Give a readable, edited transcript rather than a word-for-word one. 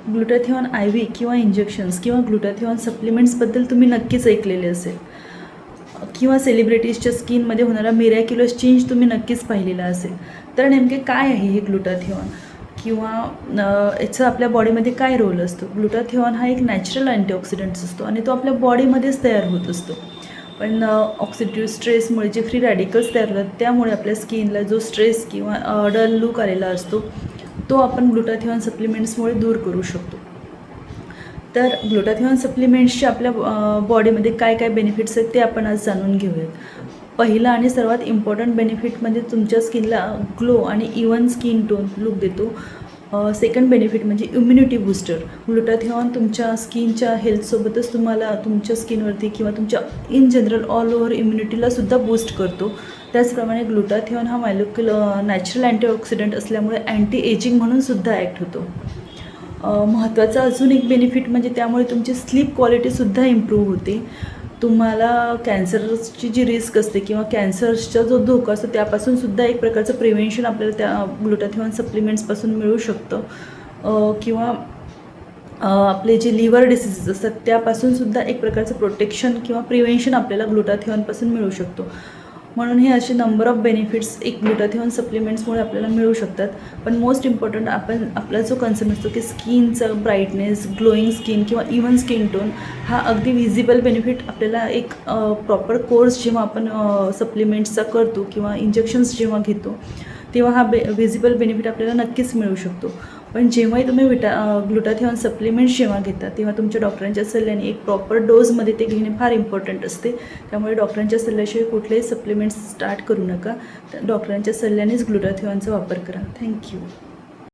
ग्लुटाथिऑन I V किंवा injections किंवा ग्लुटाथिऑन सप्लिमेंट्सबद्दल तुम्ही नक्कीच ऐकलेले असेल किंवा सेलिब्रिटीजच्या स्किनमध्ये होणारा मिरॅक्युलस चेंज तुम्ही नक्कीच पाहिलेला असेल. तर नेमके काय आहे हे ग्लुटाथिऑन किंवा याचा आपल्या बॉडीमध्ये काय रोल असतो? ग्लुटाथिऑन हा एक नॅचरल अँटीऑक्सिडंट्स असतो आणि तो आपल्या बॉडीमध्येच तयार होत असतो. पण ऑक्सिडेटिव्ह स्ट्रेसमुळे जे फ्री रॅडिकल्स तयार होतात त्यामुळे आपल्या स्किनला जो स्ट्रेस किंवा डल लूक आलेला असतो तो आपण ग्लुटाथिऑन सप्लिमेंट्समुळे दूर करू शकतो. तर ग्लुटाथिऑन सप्लिमेंट्सचे आपल्या बॉडीमध्ये काय काय बेनिफिट्स आहेत ते आपण आज जाणून घेऊयात. पहिला आणि सर्वात इम्पॉर्टंट बेनिफिट म्हणजे तुमच्या स्किनला ग्लो आणि इवन स्किन टोन लुक देतो. सेकंड बेनिफिट म्हणजे इम्युनिटी बूस्टर. ग्लुटाथिऑन तुमच्या स्किनच्या हेल्थसोबतच तुम्हाला तुमच्या स्किनवरती किंवा तुमच्या इन जनरल ऑल ओव्हर इम्युनिटीलासुद्धा बूस्ट करतो. त्याचप्रमाणे ग्लुटाथिऑन हा नॅचरल अँटीऑक्सिडंट असल्यामुळे अँटी एजिंग म्हणूनसुद्धा ॲक्ट होतो. महत्त्वाचा अजून एक बेनिफिट म्हणजे त्यामुळे तुमची स्लीप क्वालिटीसुद्धा इम्प्रूव्ह होते. तुम्हाला कॅन्सरची जी रिस्क असते किंवा कॅन्सरचा जो धोका असतो त्यापासूनसुद्धा एक प्रकारचं प्रिव्हेन्शन आपल्याला त्या ग्लुटाथिऑन सप्लिमेंट्सपासून मिळू शकतं. किंवा आपले जे लिव्हर डिसीजेस असतात त्यापासूनसुद्धा एक प्रकारचं प्रोटेक्शन किंवा प्रिव्हेन्शन आपल्याला ग्लुटाथिऑनपासून मिळू शकतो. म्हणून हे असे नंबर ऑफ बेनिफिट्स एक ग्लुटाथिऑन सप्लिमेंट्समुळे आपल्याला मिळू शकतात. पण मोस्ट इम्पॉर्टंट आपला जो कन्सर्न असतो की स्किनचं ब्राईटनेस, ग्लोईंग स्किन किंवा इवन स्किन टोन हा अगदी व्हिजिबल बेनिफिट आपल्याला एक प्रॉपर कोर्स जेव्हा आपण सप्लिमेंट्सचा करतो किंवा इंजेक्शन्स जेव्हा घेतो तेव्हा हा व्हिजिबल बेनिफिट आपल्याला नक्कीच मिळू शकतो. पण जेव्हाही तुम्ही ग्लुटाथिऑन सप्लिमेंट्स जेव्हा घेता तेव्हा तुमच्या डॉक्टरांच्या सल्ल्याने एक प्रॉपर डोजमध्ये ते घेणे फार इम्पॉर्टंट असते. त्यामुळे डॉक्टरांच्या सल्ल्याशिवाय कुठलेही सप्लिमेंट्स स्टार्ट करू नका. डॉक्टरांच्या सल्ल्यानेच ग्लुटाथिऑनचा वापर करा. थँक्यू.